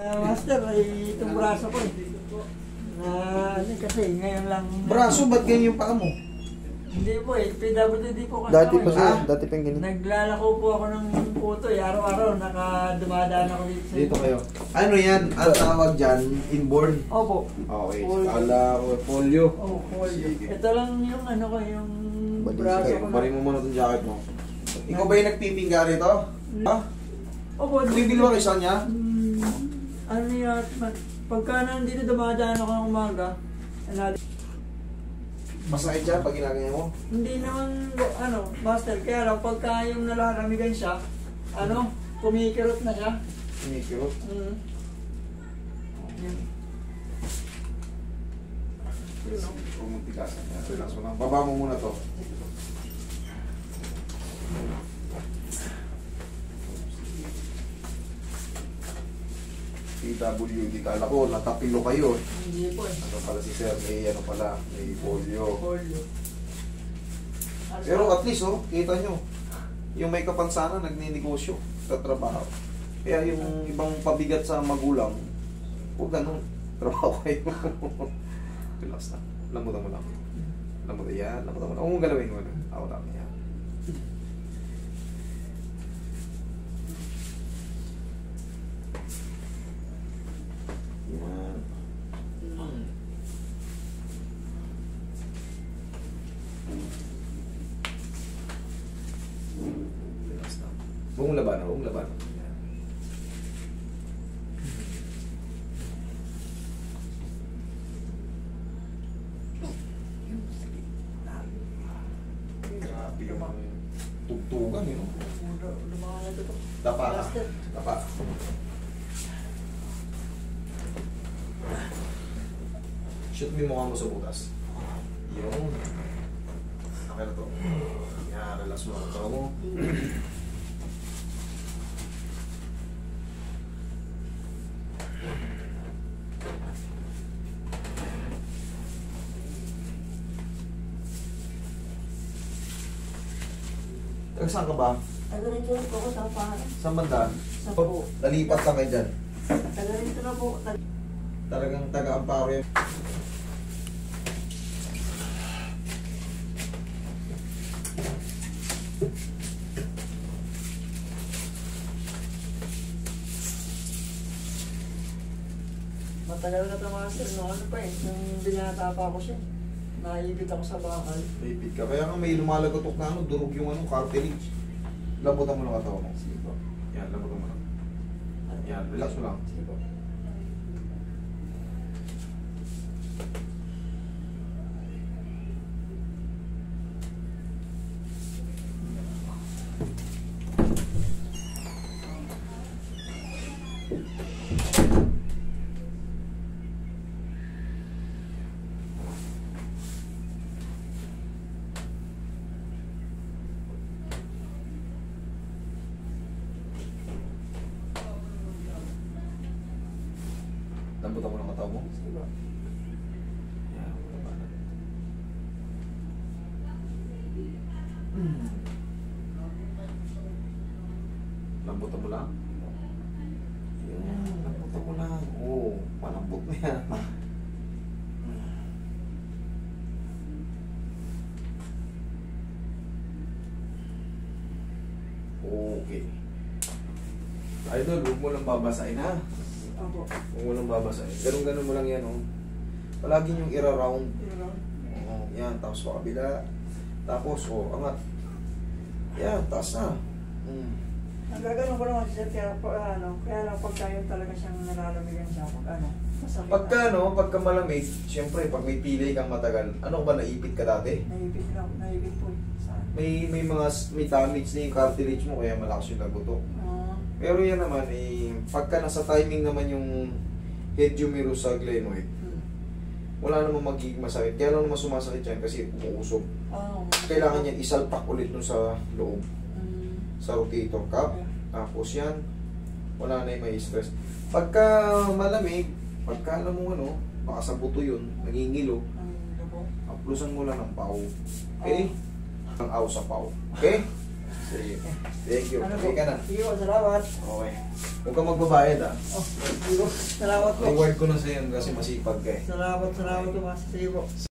Master, ay itong braso ko eh. Kasi ngayon lang... Braso, ba't ganyan yung paa mo? Hindi po eh, PWD po kasi Dati ako pa eh. siya, dati pa yung ganyan. Naglalako po ako ng puto eh, araw-araw nakadumadaan ako dito sa Dito kayo. Ano yan? Ang tawag dyan, inborn. Opo. Okay. Polio. Kala ko, polio. Oh, polio. Sige. Ito lang yung ano ko, yung Bali, braso Okay, ko. kumarin mo muna itong jacket mo. Ikaw ba yung nagpipingga rito? Ha? Opo. Bibili ba kayo sa kanya? Ano yan, pagka nandito dumadaan ako ng umaga, Masakit siya pag ginaganya mo? hindi naman, ano, master, kaya lang pagka yung nalaramigan siya, ano, kumikirot na siya. Kumikirot. Yun. Yun, no? Huwag magtigasan. Relax mo lang. Baba mo muna to. PWD, kala ko, natapilo kayo. Hindi po eh. Ano pala si sir, may ano pala, may polio. Polio. Pero at least, oh, kita nyo, yung may kapansanan, nagninegosyo sa trabaho. Kaya yung ibang pabigat sa magulang, huwag ganun, trabaho kayo. Relax na, lamutan mo lang. Lamutan yan, lamutan mo lang. Huwag mong galawin mo. Ako lang yan. Yan. Relax na. Huwag mong labanan, huwag mong labanan. Yan. Grabe yung mga tugtugan, yun. Lumakas ito. Dapa ka. Master. Dapa. Shoot mo yung mukha mo sa butas. Yun. Okay na to. Yan, relax mo ang tao mo. Taga saan ka ba? Taga-rito na po ako sa parang. Saan banda? Sa po. Nalipat lang kayo dyan. Taga-rito na po. Talagang taga-amparo yun. Matagal na ito master. No, ano pa eh. Nung binata pa ako siya. Naibig ako sa bakal. Naipit ka. Kaya nga may lumalagatok na ano, durog yung ano, cartilage. Labutan mo lang katawan mo. Sige po. Yan, labutan mo lang. Yan, relax mo lang. Sige po. Labutan mo lang katawan mo. Sige po. Yan, labanan. Lambutan mo lang. Yan, lambutan mo lang. Oo, malambot na yan. Okay. Idol, huwag mo lang babasahin ha. Opo. Huwag mo lang babasahin. Ganun-ganun mo lang yan, oh. Palagi yung ira-round. Oo, yan. Tapos pa kabila. Tapos, oh, angat. Yan, taas na. Nagagano ko naman siya kaya lang pagka yun talaga siyang nalalamigan siya pag ano, masakit Pagka, no, pagka malamig, siyempre, pag may pilay kang matagal, ano ba, naipit ka dati? Naibig po eh. Saan? May damage na yung cartilage mo, kaya malakas yung lagoto. Pero yan naman, eh, pagka nasa timing naman yung head humerus sa glenoid, wala namang magiging masakit. Kaya lang naman sumasakit yan kasi umuusog. Kailangan yan isalpak ulit nun sa loob. Sa rotator cuff. Tapos yan, wala na yung may stress. Pagka malamig, pagka alam mo ano, baka sa buto yun, nangingilo, aplusan mo lang ng pau. Okay? Ang aw sa pau. Okay? Sige. Thank you. Ano Okay po? ka na. Sige po, salamat. Okay. Huwag ka magbabayad ah. Oh, sige po. Salamat po. Reward ko na sa'yo kasi masipag ka eh. Salamat po, Mas. Sige po.